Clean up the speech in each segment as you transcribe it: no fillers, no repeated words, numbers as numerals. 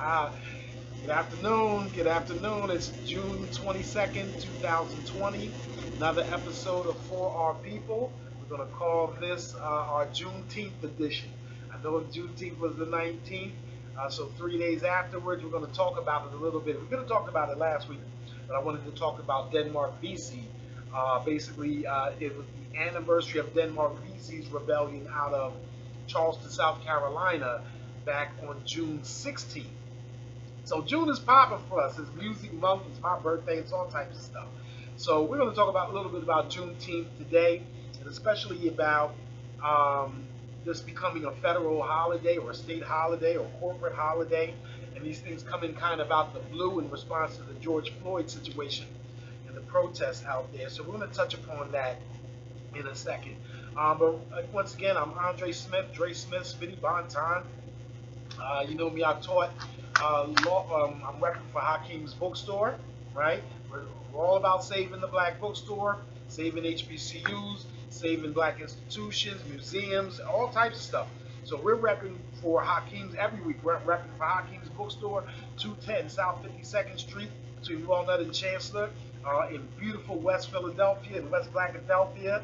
Good afternoon. Good afternoon. It's June 22nd, 2020. Another episode of For Our People. We're going to call this our Juneteenth edition. I know Juneteenth was the 19th, so 3 days afterwards, we're going to talk about it a little bit. We could have talked about it last week, but I wanted to talk about Denmark VC. It was the anniversary of Denmark VC's rebellion out of Charleston, South Carolina, back on June 16th. So June is popping for us. It's music month. It's my birthday. It's all types of stuff. So we're going to talk about a little bit about Juneteenth today, and especially about this becoming a federal holiday or a state holiday or corporate holiday, and these things coming kind of out the blue in response to the George Floyd situation and the protests out there. So we're going to touch upon that in a second. Once again, I'm Andre Smith, Dre Smith, Spitty Bonton. You know me, I've taught law. I'm repping for Hakim's bookstore, right? We're all about saving the black bookstore, saving HBCUs, saving black institutions, museums, all types of stuff. So we're repping for Hakim's every week. We're repping for Hakim's bookstore, 210 South 52nd Street between Walnut and Chancellor in beautiful West Philadelphia and West Blackadelphia.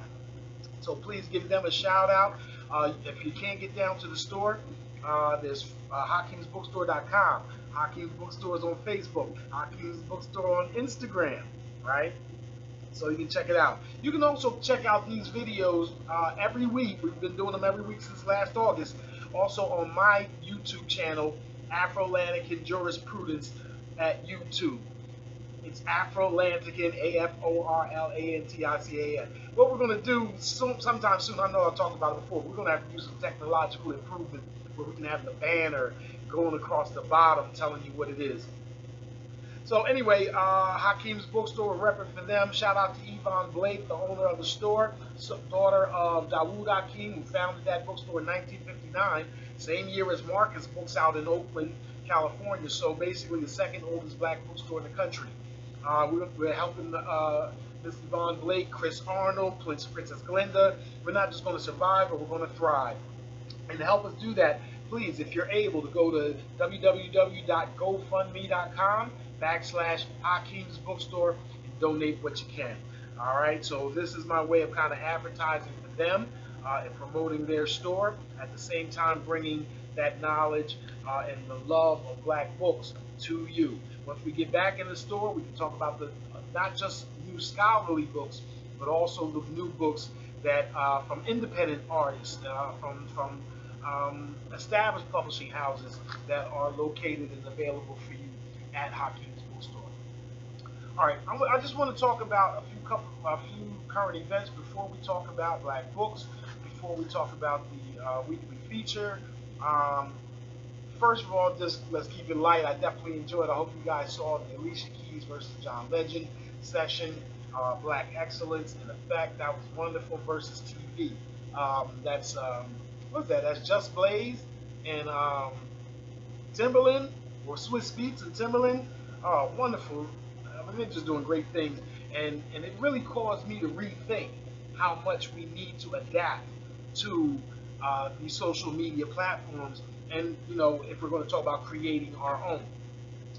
So please give them a shout out. If you can't get down to the store, there's HakimsBookstore.com. Hakim's Bookstore is on Facebook. Hakim's Bookstore on Instagram, right? So you can check it out. You can also check out these videos every week. We've been doing them every week since last August. Also on my YouTube channel, Afro-Atlantican Jurisprudence at YouTube. It's Afro-Atlantican, Aforlantican. What we're going to do sometime soon, I know I've talked about it before, we're going to have to use some technological improvement where we can have the banner going across the bottom telling you what it is. So anyway, Hakim's Bookstore, we're repping for them. Shout out to Yvonne Blake, the owner of the store, daughter of Dawood Hakim, who founded that bookstore in 1959, same year as Marcus Books out in Oakland, California. So basically the second oldest black bookstore in the country. We're helping Miss Yvonne Blake, Chris Arnold, Princess Glenda. We're not just going to survive, but we're going to thrive. And to help us do that, please, if you're able to go to www.gofundme.com/Hakim's Bookstore and donate what you can. All right, so this is my way of kind of advertising for them and promoting their store, at the same time bringing that knowledge and the love of black books to you. Once we get back in the store, we can talk about the not just new scholarly books, but also the new books that from independent artists, from established publishing houses that are located and available for you at Hakim's Bookstore. All right, I just want to talk about a few current events before we talk about black books, before we talk about the weekly feature. First of all, just let's keep it light. I definitely enjoyed it. I hope you guys saw the Alicia Keys versus John Legend session, Black Excellence in Effect. That was wonderful versus TV. What's that? That's Just Blaze and Timberland, or Swiss Beats and Timberland. Oh, wonderful. They're just doing great things. And it really caused me to rethink how much we need to adapt to these social media platforms. And, you know, if we're going to talk about creating our own.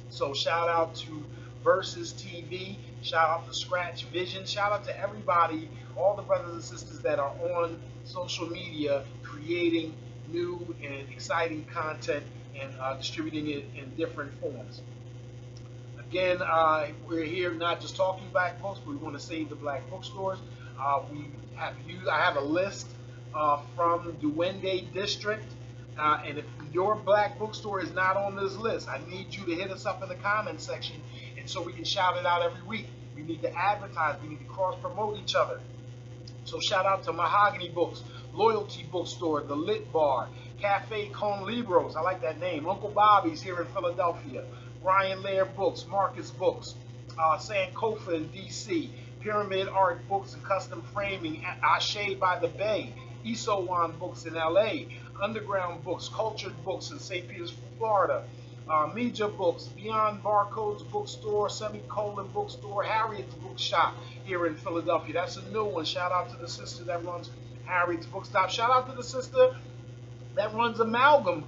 So shout out to Versus TV, shout out to Scratch Vision, shout out to everybody, all the brothers and sisters that are on social media creating new and exciting content and distributing it in different forms. Again, we're here not just talking black books, but we want to save the black bookstores. I have a list from Duende District. And if your black bookstore is not on this list, I need you to hit us up in the comment section, and so we can shout it out every week. We need to advertise. We need to cross-promote each other. So shout out to Mahogany Books, Loyalty Bookstore, The Lit Bar, Cafe Con Libros, I like that name, Uncle Bobby's here in Philadelphia, Brian Lair Books, Marcus Books, Sankofa in D.C., Pyramid Art Books and Custom Framing, Ashe by the Bay, Isowan Books in L.A., Underground Books, Cultured Books in St. Petersburg, Florida, Media Books, Beyond Barcodes Bookstore, Semicolon Bookstore, Harriet's Bookshop here in Philadelphia. That's a new one. Shout out to the sister that runs Harriet's Bookstop. Shout out to the sister that runs Amalgam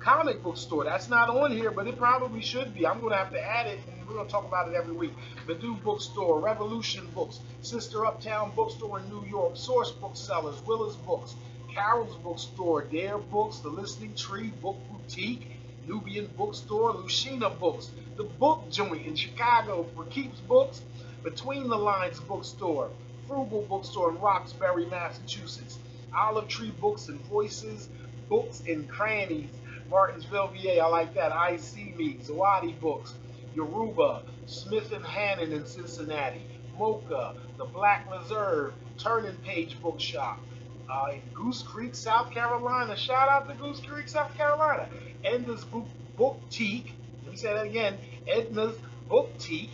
Comic book store. That's not on here, but it probably should be. I'm going to have to add it, and we're going to talk about it every week. Badu Bookstore, Revolution Books, Sister Uptown Bookstore in New York, Source Booksellers, Willis Books, Carol's Bookstore, Dare Books, The Listening Tree Book Boutique, Nubian Bookstore, Lucina Books, The Book Joint in Chicago for Keeps Books, Between the Lines Bookstore, Frugal Bookstore in Roxbury, Massachusetts, Olive Tree Books and Voices, Books and Crannies, Martinsville, VA, I like that, I See Me, Zawadi Books, Yoruba, Smith and Hannon in Cincinnati, Mocha, The Black Reserve, Turning Page Bookshop, in Goose Creek, South Carolina. Shout out to Goose Creek, South Carolina. Edna's Boutique. Let me say that again. Edna's Boutique.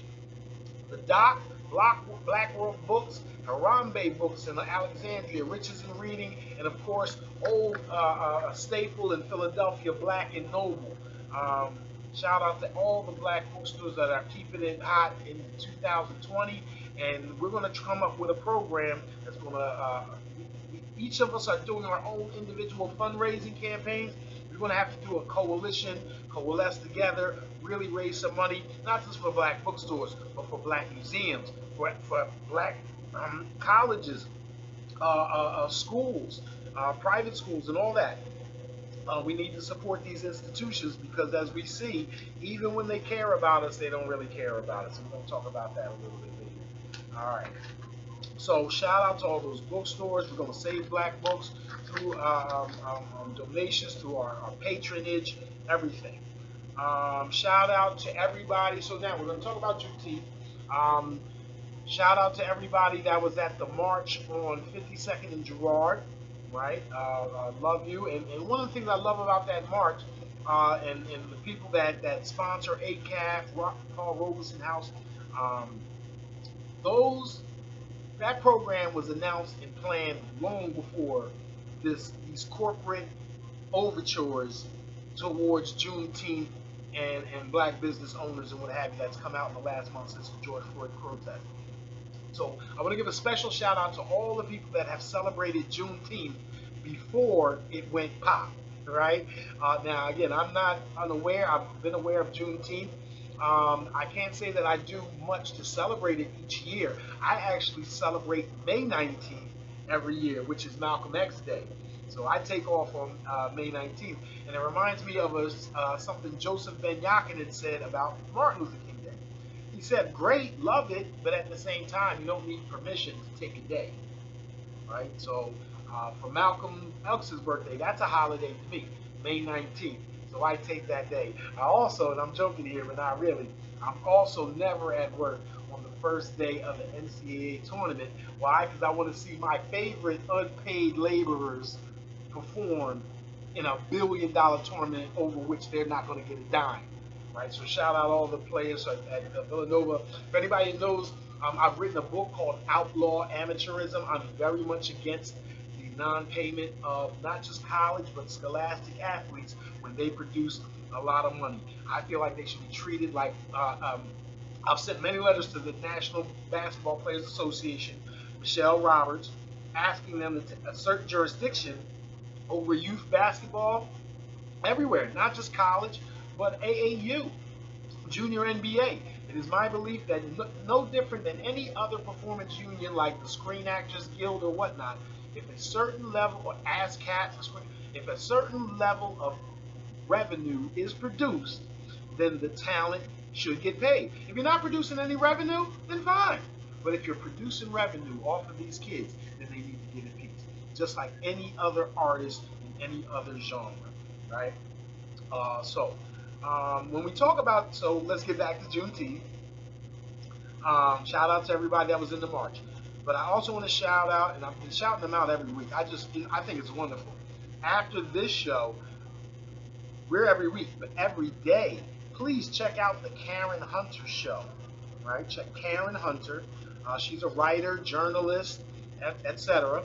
The Dock, Blackworld Books, Harambe Books in Alexandria, Riches in Reading, and of course, old staple in Philadelphia, Black and Noble. Shout out to all the black bookstores that are keeping it hot in 2020, and we're going to come up with a program that's going to, each of us are doing our own individual fundraising campaigns. We're going to have to do a coalition, coalesce together, really raise some money, not just for black bookstores, but for black museums, for black colleges, schools, private schools, and all that. We need to support these institutions because, as we see, even when they care about us, they don't really care about us. And we're going to talk about that a little bit later. All right. So shout out to all those bookstores. We're going to save black books through donations, through our patronage, everything. Shout out to everybody. So now we're going to talk about Juneteenth. Shout out to everybody that was at the march on 52nd and Girard. Right? Love you. And one of the things I love about that march and the people that sponsor ACAF, Paul Robeson House, that program was announced and planned long before these corporate overtures towards Juneteenth and black business owners and what have you that's come out in the last month since the George Floyd protest. So I want to give a special shout out to all the people that have celebrated Juneteenth before it went pop, right? Now, again, I'm not unaware. I've been aware of Juneteenth. I can't say that I do much to celebrate it each year. I actually celebrate May 19th every year, which is Malcolm X Day. So I take off on May 19th. And it reminds me of something Joseph Ben Yakin had said about Martin Luther King Day. He said, great, love it, but at the same time, you don't need permission to take a day, right? So for Malcolm X's birthday, that's a holiday to me, May 19th. So I take that day. I also, and I'm joking here, but not really, I'm also never at work on the first day of the NCAA tournament. Why? Because I want to see my favorite unpaid laborers perform in a billion-dollar tournament over which they're not going to get a dime. Right, so shout out all the players at Villanova. If anybody knows, I've written a book called Outlaw Amateurism. I'm very much against the non-payment of not just college but scholastic athletes when they produce a lot of money. I feel like they should be treated like, I've sent many letters to the National Basketball Players Association, Michelle Roberts, asking them to assert jurisdiction over youth basketball everywhere, not just college, but AAU, Junior NBA. It is my belief that no different than any other performance union like the Screen Actors Guild or whatnot, if a certain level, or ASCAP, if a certain level of revenue is produced, then the talent should get paid. If you're not producing any revenue, then fine. But if you're producing revenue off of these kids, then they need to get a piece, just like any other artist in any other genre, right? When we talk about, so let's get back to Juneteenth. Shout out to everybody that was in the march. But I also want to shout out, and I've been shouting them out every week. I think it's wonderful. After this show, we're every week, but every day, please check out the Karen Hunter show. Right? Check Karen Hunter. She's a writer, journalist, etc.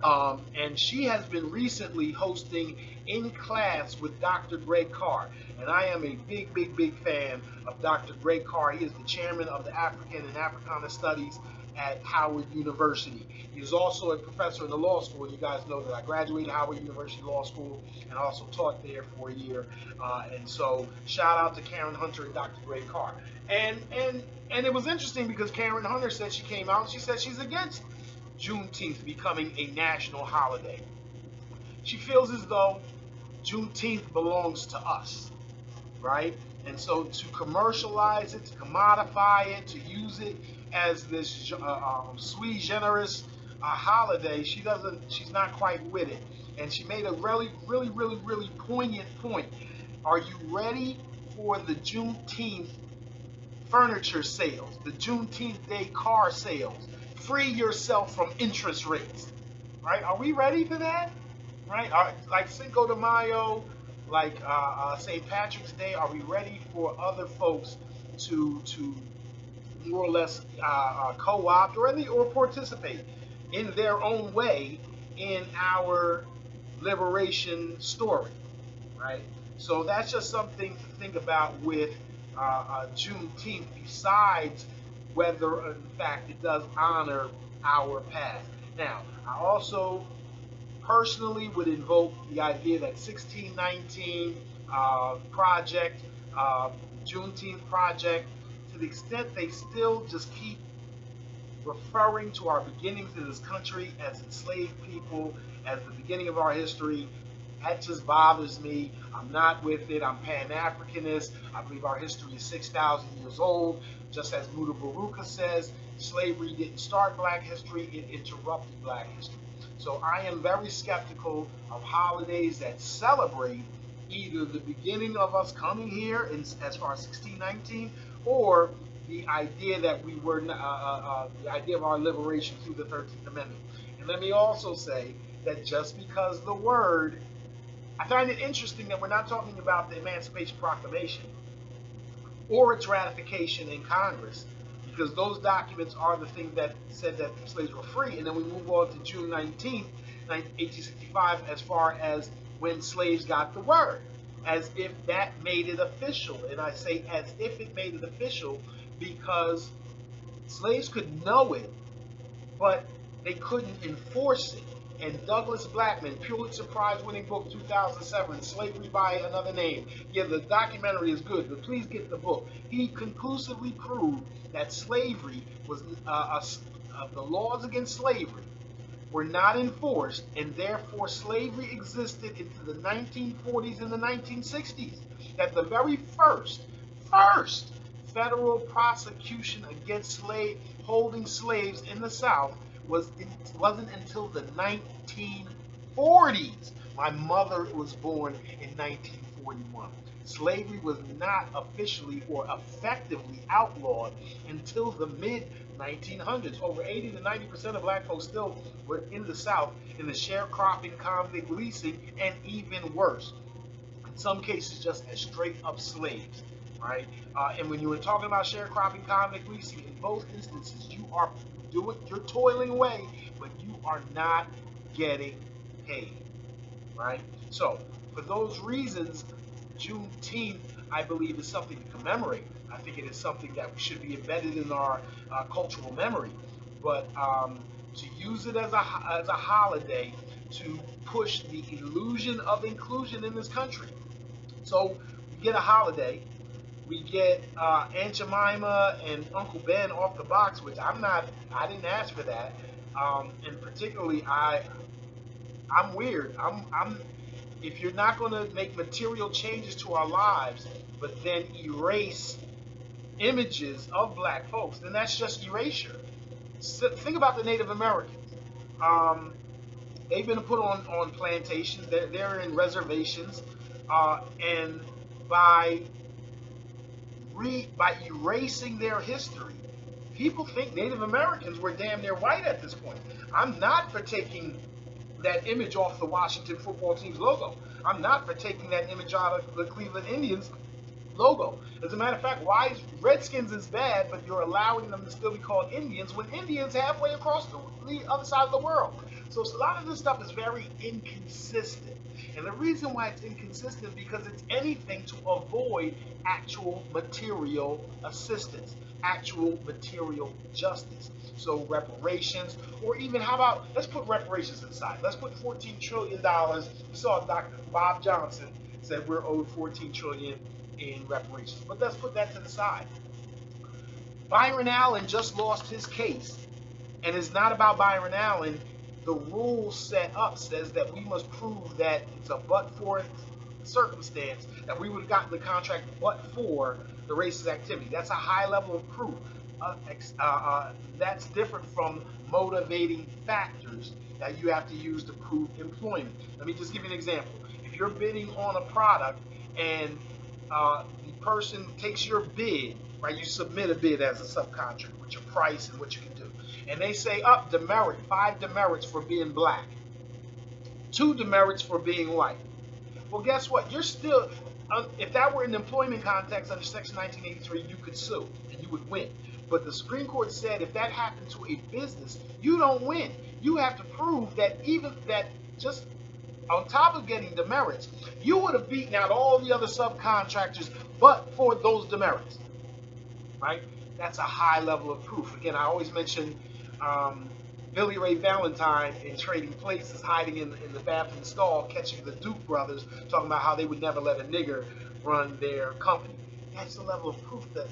And she has been recently hosting In Class with Dr. Greg Carr. And I am a big, big, big fan of Dr. Greg Carr. He is the chairman of the African and Africana Studies at Howard University. He is also a professor in the law school. You guys know that I graduated Howard University Law School and also taught there for a year. And so shout out to Karen Hunter and Dr. Greg Carr. And it was interesting because Karen Hunter said she came out and she said she's against Juneteenth becoming a national holiday. She feels as though Juneteenth belongs to us, right? And so to commercialize it, to commodify it, to use it as this sui generis holiday, she's not quite with it. And she made a really poignant point. Are you ready for the Juneteenth furniture sales, the Juneteenth Day car sales? Free yourself from interest rates, right? Are we ready for that? Right? Like Cinco de Mayo, like St. Patrick's Day, are we ready for other folks to more or less co-opt or participate in their own way in our liberation story, right? So that's just something to think about with Juneteenth, besides whether in fact it does honor our past. Now, I also personally would invoke the idea that 1619 project, Juneteenth project, to the extent they still just keep referring to our beginnings in this country as enslaved people, as the beginning of our history, that just bothers me. I'm not with it. I'm Pan-Africanist. I believe our history is 6,000 years old. Just as Muda Baruka says, slavery didn't start black history, it interrupted black history. So I am very skeptical of holidays that celebrate either the beginning of us coming here as far as 1619, or the idea that we were the idea of our liberation through the 13th Amendment. And let me also say that just because the word, I find it interesting that we're not talking about the Emancipation Proclamation or its ratification in Congress, because those documents are the thing that said that slaves were free. And then we move on to June 19th, 1865, as far as when slaves got the word, as if that made it official. And I say as if it made it official because slaves could know it, but they couldn't enforce it. And Douglas Blackman, Pulitzer Prize winning book 2007, Slavery by Another Name. Yeah, the documentary is good, but please get the book. He conclusively proved that slavery was, the laws against slavery were not enforced, and therefore slavery existed into the 1940s and the 1960s. That the very first federal prosecution against holding slaves in the South wasn't until the 1940s. My mother was born in 1941. Slavery was not officially or effectively outlawed until the mid-1900s. Over 80 to 90% of black folks still were in the South in the sharecropping, convict leasing, and even worse, in some cases just as straight up slaves. Right? And when you were talking about sharecropping, convict leasing, in both instances, you're toiling away, but you are not getting paid, right? So for those reasons, Juneteenth, I believe, is something to commemorate. I think it is something that should be embedded in our cultural memory. But to use it as a holiday to push the illusion of inclusion in this country. So we get a holiday. We get Aunt Jemima and Uncle Ben off the box, which I didn't ask for that. And particularly, I'm weird. If you're not going to make material changes to our lives, but then erase images of black folks, then that's just erasure. So think about the Native Americans. They've been put on plantations. They're in reservations, and by erasing their history, people think Native Americans were damn near white at this point. I'm not for taking that image off the Washington football team's logo. I'm not for taking that image out of the Cleveland Indians logo. As a matter of fact, why Redskins is bad, but you're allowing them to still be called Indians when Indians halfway across the other side of the world. So a lot of this stuff is very inconsistent. And the reason why it's inconsistent is because it's anything to avoid actual material assistance. actual material justice. So reparations, or even how about, let's put reparations aside. Let's put $14 trillion. We saw Dr. Bob Johnson said we're owed $14 trillion in reparations. But let's put that to the side. Byron Allen just lost his case, and it's not about Byron Allen. The rule set up says that we must prove that it's a but-for circumstance, that we would have gotten the contract but for the racist activity. That's a high level of proof. That's different from motivating factors that you have to use to prove employment. Let me just give you an example. If you're bidding on a product and the person takes your bid, right? You submit a bid as a subcontractor with your price and what you can do. And they say, demerit, 5 demerits for being black, 2 demerits for being white. Well, guess what? You're still, if that were in the employment context under Section 1983, you could sue and you would win. But the Supreme Court said if that happened to a business, you don't win. You have to prove that even that just on top of getting demerits, you would have beaten out all the other subcontractors but for those demerits, right? That's a high level of proof. Again, I always mention Billy Ray Valentine in Trading Places, hiding in the bathroom stall, catching the Duke brothers, talking about how they would never let a nigger run their company. That's the level of proof that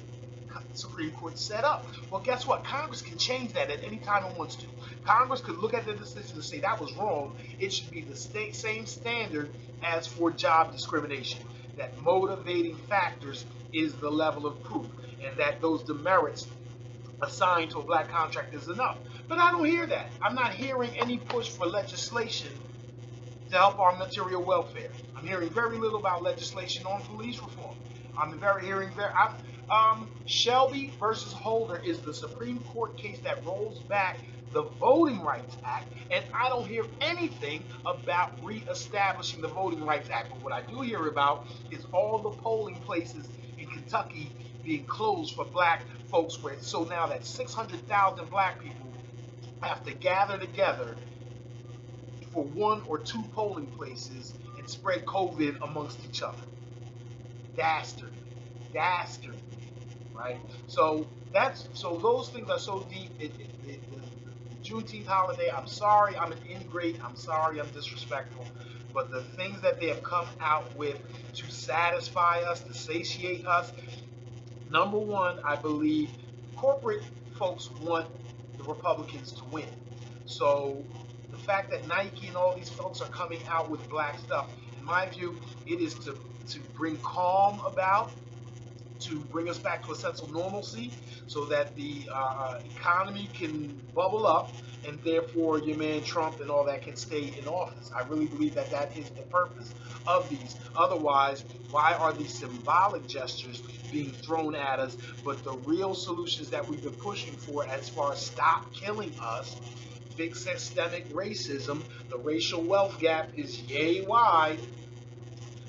the Supreme Court set up. Well, guess what? Congress can change that at any time it wants to. Congress could look at the decision and say that was wrong. It should be the same standard as for job discrimination, that motivating factors is the level of proof, and that those demerits assigned to a black contractor is enough. But I don't hear that. I'm not hearing any push for legislation to help our material welfare. I'm hearing very little about legislation on police reform. Shelby versus Holder is the Supreme Court case that rolls back the Voting Rights Act, and I don't hear anything about reestablishing the Voting Rights Act. But what I do hear about is all the polling places in Kentucky being closed for black folks, where so now that 600,000 black people have to gather together for 1 or 2 polling places and spread COVID amongst each other. Dastard, right? So those things are so deep. The Juneteenth holiday, I'm sorry, I'm an ingrate. I'm sorry, I'm disrespectful. But the things that they have come out with to satisfy us, to satiate us, number one, I believe corporate folks want the Republicans to win. So the fact that Nike and all these folks are coming out with black stuff, in my view, it is to bring calm about, to bring us back to a sense of normalcy, so that the economy can bubble up, and therefore your man Trump and all that can stay in office. I really believe that that is the purpose of these. Otherwise, why are these symbolic gestures being thrown at us? But the real solutions that we've been pushing for, as far as stop killing us, fix systemic racism, the racial wealth gap is yay wide,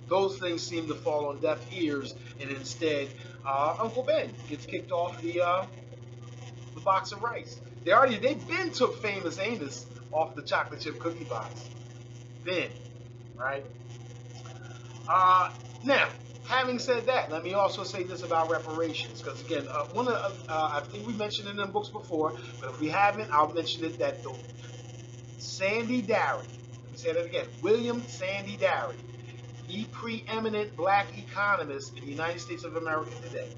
those things seem to fall on deaf ears, and instead Uncle Ben gets kicked off the box of rice. They've been took famous Amos off the chocolate chip cookie box. Then, right? Now, having said that, let me also say this about reparations, because again, I think we mentioned it in the books before, but if we haven't, I'll mention it, that the Sandy Darry, let me say that again, William Sandy Darry, the preeminent black economist in the United States of America today,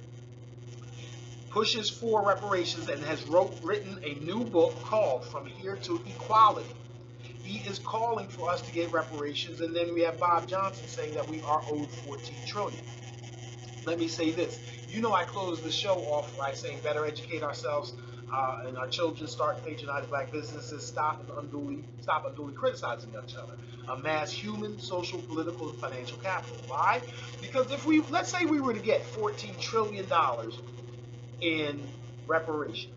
pushes for reparations and has written a new book called From Here to Equality. He is calling for us to get reparations, and then we have Bob Johnson saying that we are owed $14 trillion. Let me say this. You know, I close the show off by saying better educate ourselves and our children, start patronizing black businesses, stop unduly criticizing each other, amass human, social, political, and financial capital. Why? Because let's say we were to get $14 trillion in reparations,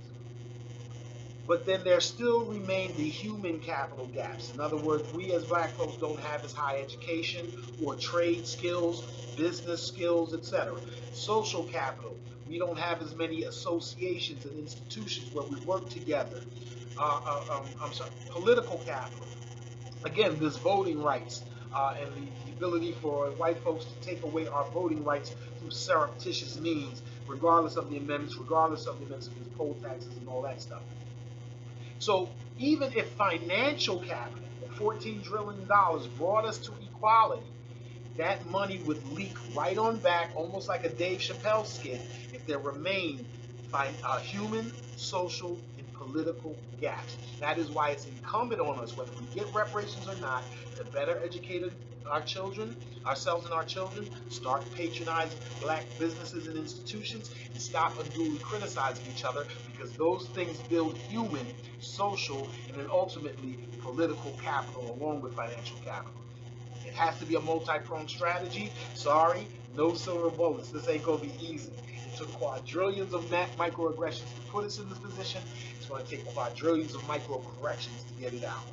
but then there still remain the human capital gaps. In other words, we as black folks don't have as high education or trade skills, business skills, etc. Social capital, we don't have as many associations and institutions where we work together. Political capital. Again, this voting rights and the ability for white folks to take away our voting rights through surreptitious means, regardless of the amendments, regardless of the amendments against poll taxes and all that stuff. So even if financial capital, the $14 trillion, brought us to equality, that money would leak right on back, almost like a Dave Chappelle skit, if there remain human, social, and political gaps. That is why it's incumbent on us, whether we get reparations or not, to better educate our children, ourselves and our children, start patronizing black businesses and institutions, and stop unduly criticizing each other, because those things build human, social, and then ultimately political capital along with financial capital. It has to be a multi-pronged strategy. Sorry, no silver bullets. This ain't going to be easy. It took quadrillions of microaggressions to put us in this position. It's going to take quadrillions of microcorrections to get it out.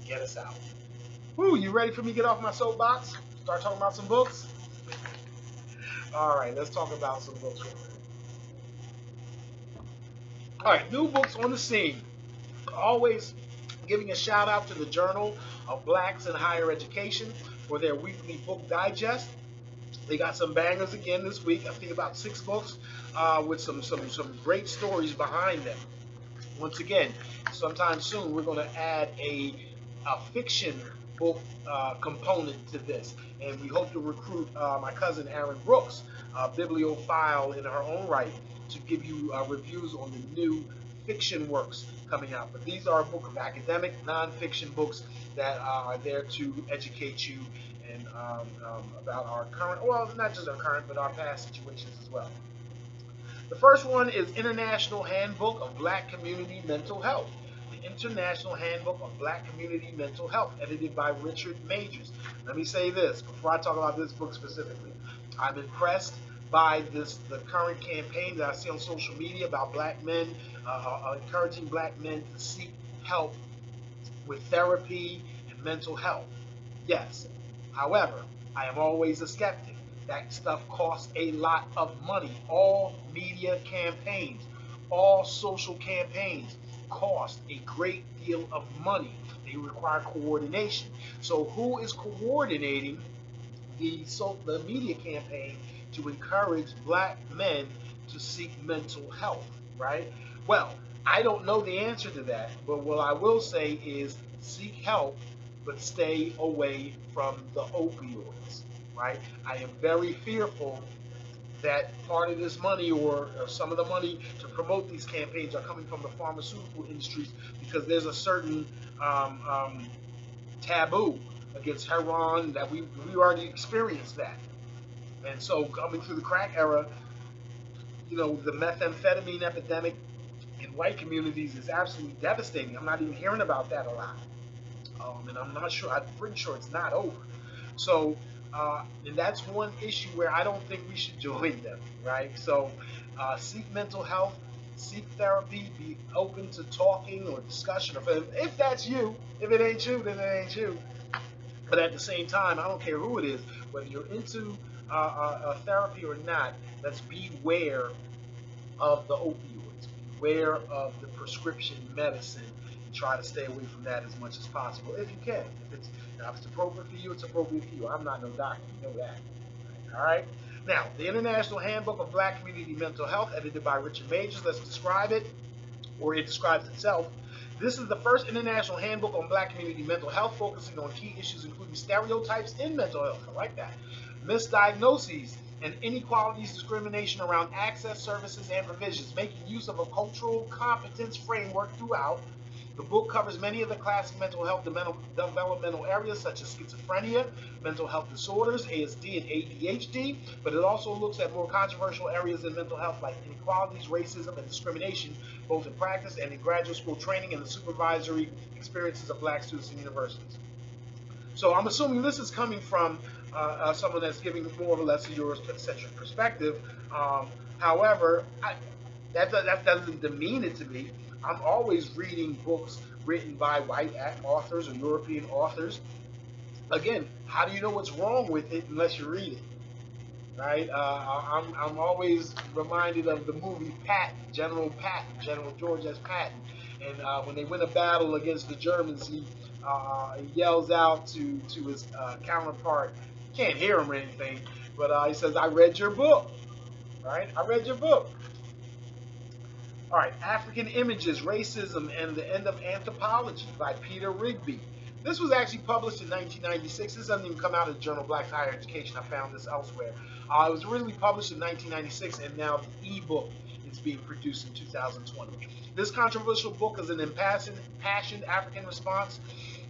Get us out. Woo, you ready for me to get off my soapbox? Start talking about some books? All right, let's talk about some books. All right, new books on the scene. Always giving a shout out to the Journal of Blacks in Higher Education for their weekly book digest. They got some bangers again this week. I think about 6 books with some great stories behind them. Once again, sometime soon we're going to add a fiction book component to this, and we hope to recruit my cousin Aaron Brooks, a bibliophile in her own right, to give you reviews on the new fiction works coming out. But these are a book of academic, non-fiction books that are there to educate you and about our current, well, not just our current, but our past situations as well. The first one is International Handbook of Black Community Mental Health. The International Handbook of Black Community Mental Health, edited by Richard Majors. Let me say this before I talk about this book specifically. I'm impressed by the current campaign that I see on social media about black men, encouraging black men to seek help with therapy and mental health. Yes. However, I am always a skeptic. That stuff costs a lot of money. All media campaigns, all social campaigns cost a great deal of money. They require coordination. So who is coordinating the media campaign to encourage black men to seek mental health, right? Well, I don't know the answer to that, but what I will say is seek help, but stay away from the opioids, right? I am very fearful that part of this money or some of the money to promote these campaigns are coming from the pharmaceutical industries, because there's a certain taboo against heroin that we already experienced that. And so coming through the crack era, you know, the methamphetamine epidemic in white communities is absolutely devastating. I'm not even hearing about that a lot. And I'm pretty sure it's not over. So, and that's one issue where I don't think we should join them, right? So, seek mental health, seek therapy, be open to talking or discussion. If that's you, if it ain't you, then it ain't you. But at the same time, I don't care who it is, whether you're into therapy or not, let's beware of the opioids, beware of the prescription medicine, and try to stay away from that as much as possible if you can. If it's appropriate for you, it's appropriate for you. I'm not no doctor, you know that. All right? Now, the International Handbook of Black Community Mental Health, edited by Richard Majors. Let's describe it, or it describes itself. This is the first international handbook on black community mental health, focusing on key issues including stereotypes in mental health. I like that. Misdiagnoses and inequalities, discrimination around access, services, and provisions, making use of a cultural competence framework throughout. The book covers many of the classic mental health developmental areas such as schizophrenia, mental health disorders, ASD, and ADHD, but it also looks at more controversial areas in mental health like inequalities, racism, and discrimination, both in practice and in graduate school training and the supervisory experiences of black students in universities. So I'm assuming this is coming from someone that's giving more or less a Eurocentric perspective. However, that doesn't demean it to me. I'm always reading books written by white authors or European authors. Again, how do you know what's wrong with it unless you read it? Right? I'm always reminded of the movie Patton, General George S. Patton. And when they win a battle against the Germans, he He yells out to his counterpart. Can't hear him or anything, but he says, "I read your book." Right? I read your book. All right, African Images, Racism, and the End of Anthropology by Peter Rigby. This was actually published in 1996. This doesn't even come out of the Journal of Black Higher Education. I found this elsewhere. It was originally published in 1996, and now the ebook is being produced in 2020. This controversial book is an impassioned African response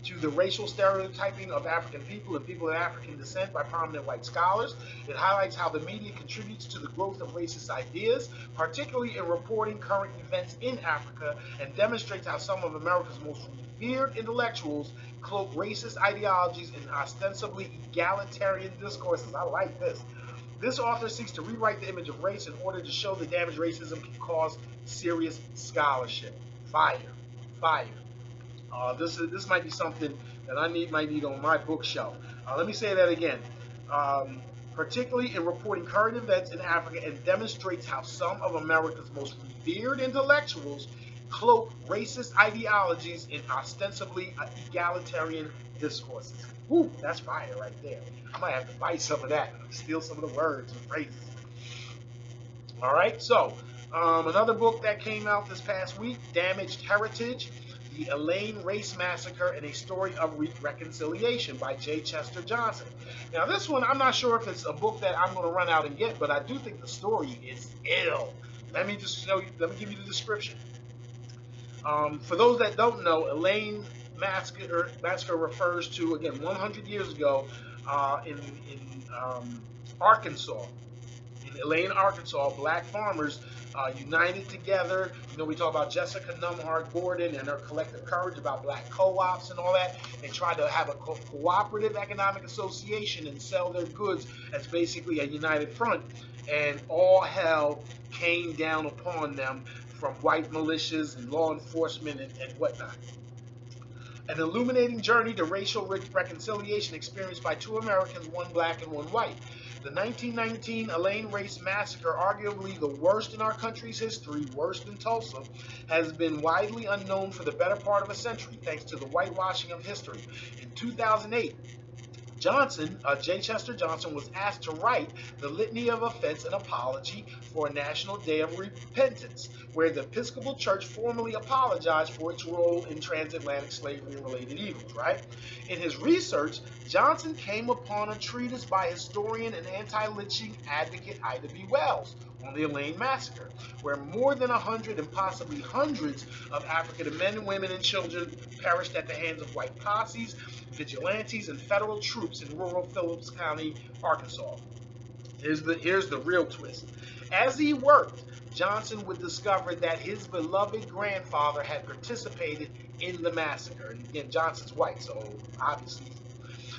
to the racial stereotyping of African people and people of African descent by prominent white scholars. It highlights how the media contributes to the growth of racist ideas, particularly in reporting current events in Africa, and demonstrates how some of America's most revered intellectuals cloak racist ideologies in ostensibly egalitarian discourses. I like this. This author seeks to rewrite the image of race in order to show the damage racism can cause serious scholarship. Fire. Fire. This might be something that I might need on my bookshelf. Let me say that again. Particularly in reporting current events in Africa, and demonstrates how some of America's most revered intellectuals cloak racist ideologies in ostensibly egalitarian discourses. Woo, that's fire right there. I might have to bite some of that, steal some of the words and phrases. All right, so another book that came out this past week, Damaged Heritage, The Elaine Race Massacre and a Story of Reconciliation by J. Chester Johnson. Now this one, I'm not sure if it's a book that I'm going to run out and get, but I do think the story is ill. Let me give you the description. For those that don't know, Elaine Massacre refers to, again, 100 years ago in Arkansas. In Elaine, Arkansas, black farmers united together. You know, we talk about Jessica Numhart Gordon and her collective courage about black co-ops and all that. They tried to have a cooperative economic association and sell their goods as basically a united front. And all hell came down upon them from white militias and law enforcement and whatnot. An illuminating journey to racial reconciliation experienced by two Americans, one black and one white. The 1919 Elaine Race Massacre, arguably the worst in our country's history, worse than Tulsa, has been widely unknown for the better part of a century, thanks to the whitewashing of history. In 2008, J. Chester Johnson, was asked to write the Litany of Offense and Apology for a National Day of Repentance, where the Episcopal Church formally apologized for its role in transatlantic slavery and related evils, right? In his research, Johnson came upon a treatise by historian and anti-lynching advocate Ida B. Wells on the Elaine Massacre, where more than 100 and possibly hundreds of African men, women, and children perished at the hands of white posses, vigilantes, and federal troops in rural Phillips County, Arkansas. Here's the real twist. As he worked, Johnson would discover that his beloved grandfather had participated in the massacre. And again, Johnson's white, so obviously.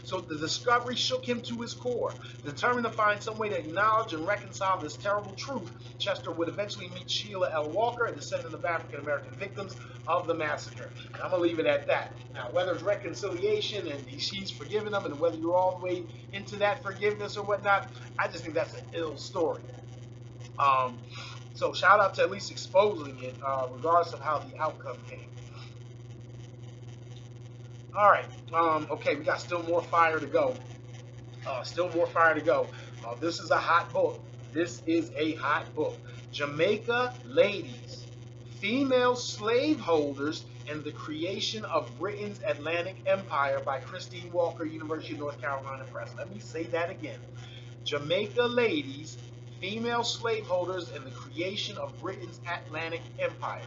So the discovery shook him to his core. Determined to find some way to acknowledge and reconcile this terrible truth, Chester would eventually meet Sheila L. Walker, a descendant of African American victims of the massacre. And I'm going to leave it at that. Now, whether it's reconciliation and he's forgiven them, and whether you're all the way into that forgiveness or whatnot, I just think that's an ill story. So shout out to at least exposing it, regardless of how the outcome came. All right. Okay, we got still more fire to go. This is a hot book. This is a hot book. Jamaica Ladies, Female Slaveholders and the Creation of Britain's Atlantic Empire by Christine Walker, University of North Carolina Press. Let me say that again. Jamaica Ladies, Female Slaveholders and the Creation of Britain's Atlantic Empire.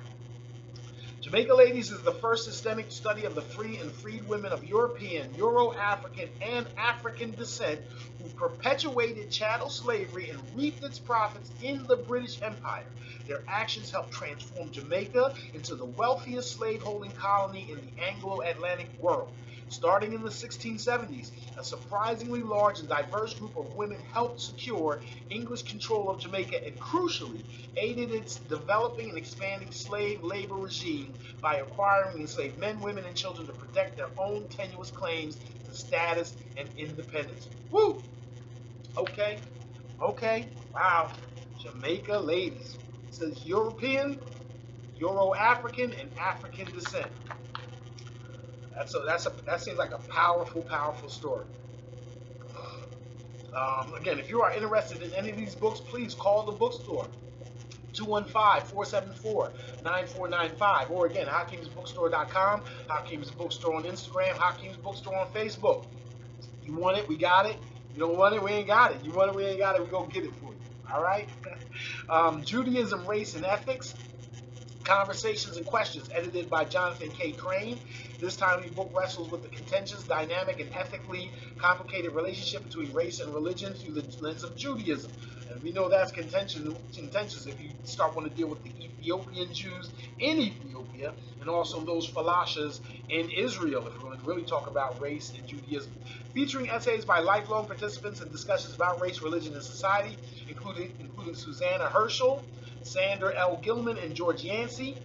Jamaica Ladies is the first systemic study of the free and freed women of European, Euro-African, and African descent who perpetuated chattel slavery and reaped its profits in the British Empire. Their actions helped transform Jamaica into the wealthiest slaveholding colony in the Anglo-Atlantic world. Starting in the 1670s, a surprisingly large and diverse group of women helped secure English control of Jamaica and, crucially, aided its developing and expanding slave labor regime by acquiring enslaved men, women, and children to protect their own tenuous claims to status and independence. Woo! Okay. Wow. Jamaica Ladies. It says European, Euro-African, and African descent. That seems like a powerful, powerful story. Again, if you are interested in any of these books, please call the bookstore. 215-474-9495. Or again, HakimsBookstore.com, Hakim's Bookstore on Instagram, Hakim's Bookstore on Facebook. You want it, we got it. You don't want it, we ain't got it. You want it, we ain't got it, we go get it for you. All right? Judaism, Race, and Ethics. Conversations and Questions, edited by Jonathan K. Crane. This timely book wrestles with the contentious, dynamic, and ethically complicated relationship between race and religion through the lens of Judaism. And we know that's contentious if you start want to deal with the Ethiopian Jews in Ethiopia and also those falashas in Israel, if we're going to really talk about race and Judaism. Featuring essays by lifelong participants and discussions about race, religion, and society, including Susanna Herschel, Sandra L. Gilman, and George Yancey.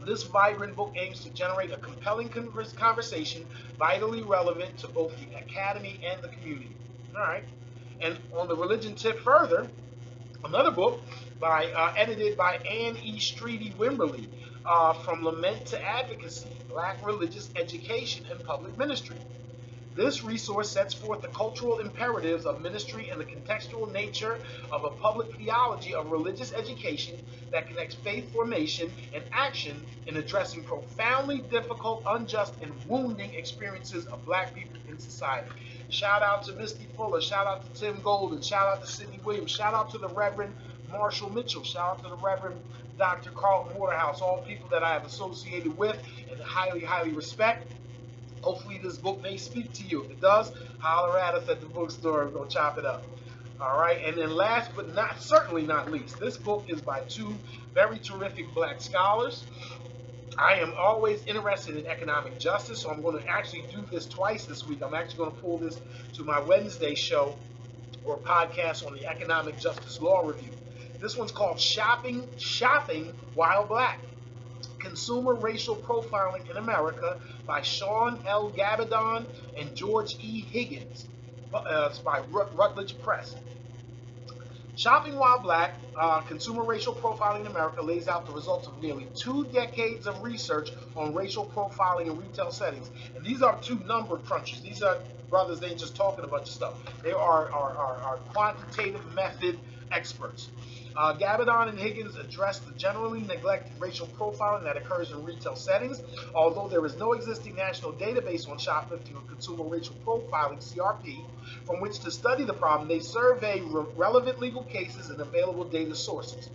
This vibrant book aims to generate a compelling conversation vitally relevant to both the academy and the community. All right. And on the religion tip further, another book edited by Anne E. Streety Wimberly, From Lament to Advocacy, Black Religious Education and Public Ministry. This resource sets forth the cultural imperatives of ministry and the contextual nature of a public theology of religious education that connects faith formation and action in addressing profoundly difficult, unjust, and wounding experiences of Black people in society. Shout out to Misty Fuller, shout out to Tim Golden, shout out to Sidney Williams, shout out to the Reverend Marshall Mitchell, shout out to the Reverend Dr. Carlton Waterhouse, all people that I have associated with and highly, highly respect. Hopefully this book may speak to you. If it does, holler at us at the bookstore and go chop it up. All right, and then last but certainly not least, this book is by two very terrific Black scholars. I am always interested in economic justice, so I'm going to actually do this twice this week. I'm actually going to pull this to my Wednesday show or podcast on the Economic Justice Law Review. This one's called Shopping While Black. Consumer Racial Profiling in America by Sean L. Gabadon and George E. Higgins. It's by Routledge Press. Shopping While Black, Consumer Racial Profiling in America lays out the results of nearly 2 decades of research on racial profiling in retail settings. And these are two number crunchers. These are brothers, they ain't just talking a bunch of stuff. They are quantitative method experts. Gabadon and Higgins address the generally neglected racial profiling that occurs in retail settings. Although there is no existing national database on shoplifting or consumer racial profiling, CRP, from which to study the problem, they survey relevant legal cases and available data sources.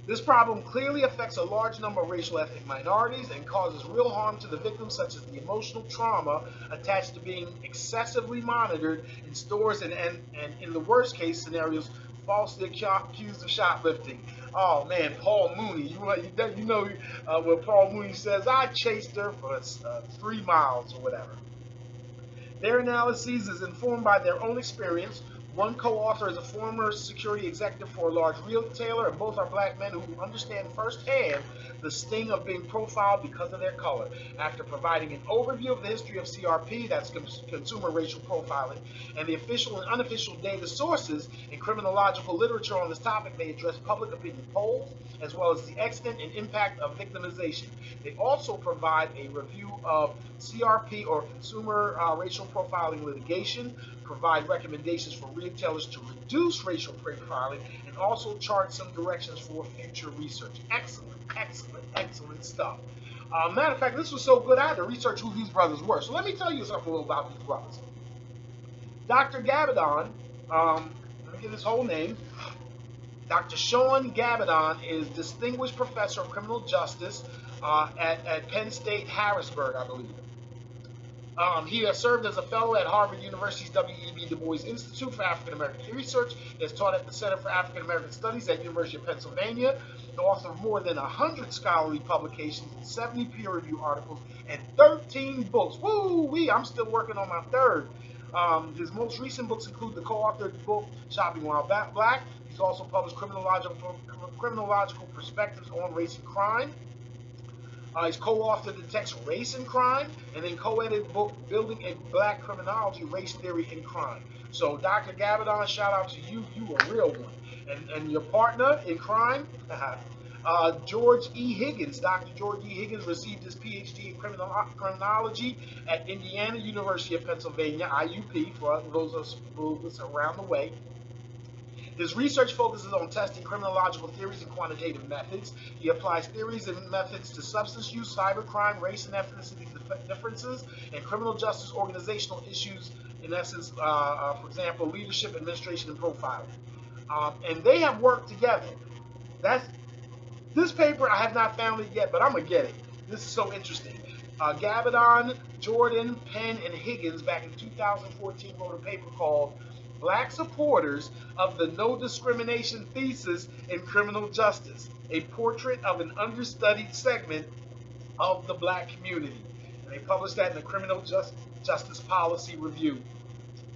This problem clearly affects a large number of racial ethnic minorities and causes real harm to the victims, such as the emotional trauma attached to being excessively monitored in stores and in the worst case scenarios, falsely accused of shoplifting. Oh man, Paul Mooney. You know what Paul Mooney says, I chased her for 3 miles or whatever. Their analysis is informed by their own experience. One co-author is a former security executive for a large retailer, and both are Black men who understand firsthand the sting of being profiled because of their color. After providing an overview of the history of CRP, that's consumer racial profiling, and the official and unofficial data sources in criminological literature on this topic, they address public opinion polls, as well as the extent and impact of victimization. They also provide a review of CRP or consumer racial profiling litigation, provide recommendations for retailers to reduce racial profiling, and also chart some directions for future research. Excellent, excellent, excellent stuff. Matter of fact, this was so good I had to research who these brothers were. So let me tell you something a little about these brothers. Dr. Gabadon, let me get his whole name. Dr. Sean Gabadon is Distinguished Professor of Criminal Justice at Penn State, Harrisburg, I believe. He has served as a fellow at Harvard University's W.E.B. Du Bois Institute for African American Research. He has taught at the Center for African American Studies at University of Pennsylvania. The author of more than 100 scholarly publications and 70 peer-reviewed articles and 13 books. Woo-wee! I'm still working on my third. His most recent books include the co-authored book Shopping While Black. He's also published criminological perspectives on race and crime. He's co-authored the text Race and Crime, and then co-edited the book Building a Black Criminology, Race Theory and Crime. So Dr. Gabadon, shout out to you. You a real one. And your partner in crime, George E. Higgins, Dr. George E. Higgins received his PhD in criminology at Indiana University of Pennsylvania, IUP, for those of us around the way. His research focuses on testing criminological theories and quantitative methods. He applies theories and methods to substance use, cybercrime, race and ethnicity differences, and criminal justice organizational issues, in essence, for example, leadership, administration, and profiling. And they have worked together. This paper, I have not found it yet, but I'm going to get it. This is so interesting. Gabadon, Jordan, Penn, and Higgins back in 2014 wrote a paper called Black Supporters of the No Discrimination Thesis in Criminal Justice, a portrait of an understudied segment of the black community. And they published that in the Criminal Justice Policy Review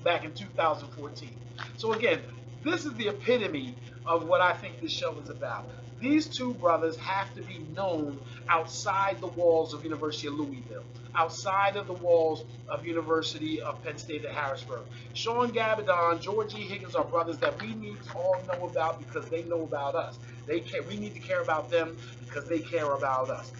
back in 2014. So again, this is the epitome of what I think this show is about. These two brothers have to be known outside the walls of University of Louisville, outside of the walls of University of Penn State at Harrisburg. Sean Gabadon, George E. Higgins are brothers that we need to all know about because they know about us. We need to care about them because they care about us.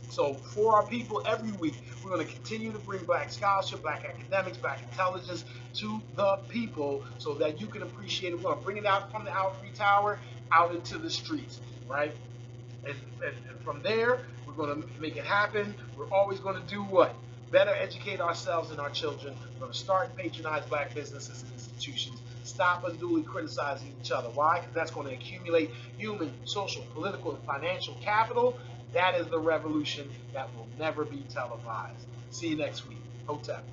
So for our people, every week, we're going to continue to bring black scholarship, black academics, black intelligence to the people so that you can appreciate it. We're going to bring it out from the ivory tower out into the streets, right? And from there, we're going to make it happen. We're always going to do what? Better educate ourselves and our children. We're going to start and patronize black businesses and institutions. Stop unduly criticizing each other. Why? Because that's going to accumulate human, social, political, and financial capital. That is the revolution that will never be televised. See you next week. Hotep.